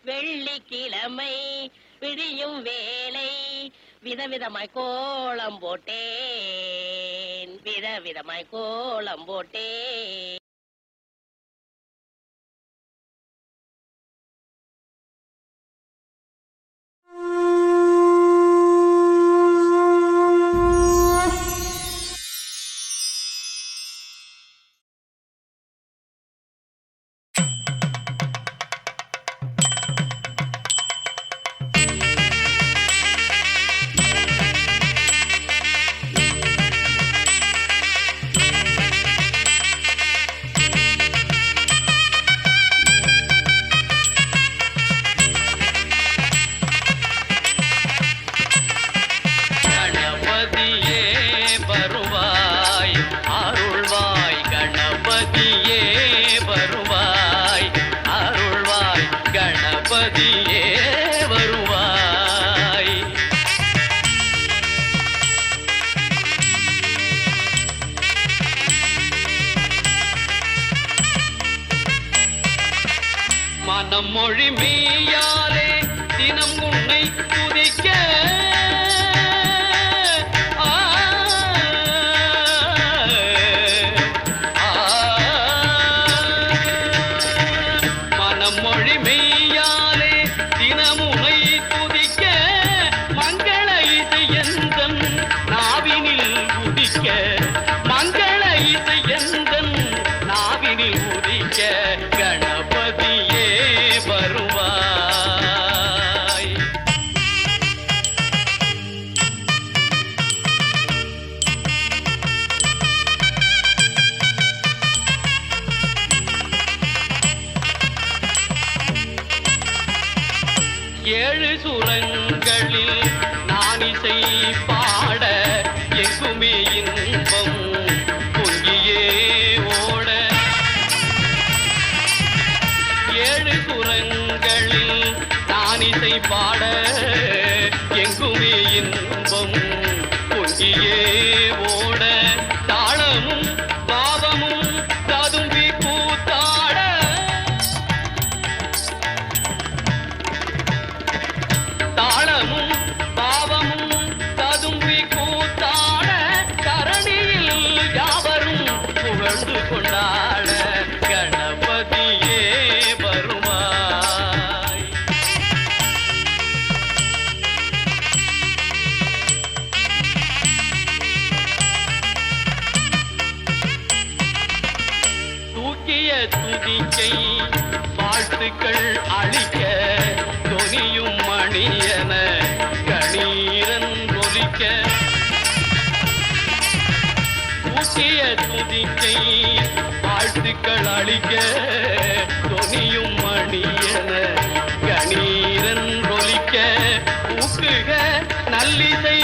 வெள்ளிக்கிழமை விடியும் வேலை விதவிதமாய் கோலம் போட்டேன், விதவிதமாய் கோலம் போட்டேன். மொழி மெய்யாலே தினம் உன்னை துதிக்க மனமொழி மெய்யாலே தினம் உன்னை துதிக்க மங்கள இசை எந்தன் நாவினில் உதிக்க மங்கள இசை எந்தன் நாவினில் உதிக்க கணபதியே வருவாய். ஏழு சுரங்களில் நான் இசை பாட எங்குமே இன்பம் பொங்கியே ஓட ஏழு சுரங்களில் நான் இசை பாட எங்குமே இன்பம் பொங்கியே ஓட தாளமும் பாவமும் ததும்பி கூத்தாட தாளமும் பாவமும் ததும்பி கூத்தாட தரணியில் யாவரும் புகழ்ந்து கொண்டாட கணபதியே வருவாய். தூக்கிய துதிக்கை வாழ்த்துக்கள் அளிக்க தொனியும் மணியன கணீரன் ஒலிக்க தூக்கிய துதிக்கை வாழ்த்துக்கள் அளிக்க தொனியும் மணியன கணீரன் ஒலிக்க ஊக்குக நல்லிசை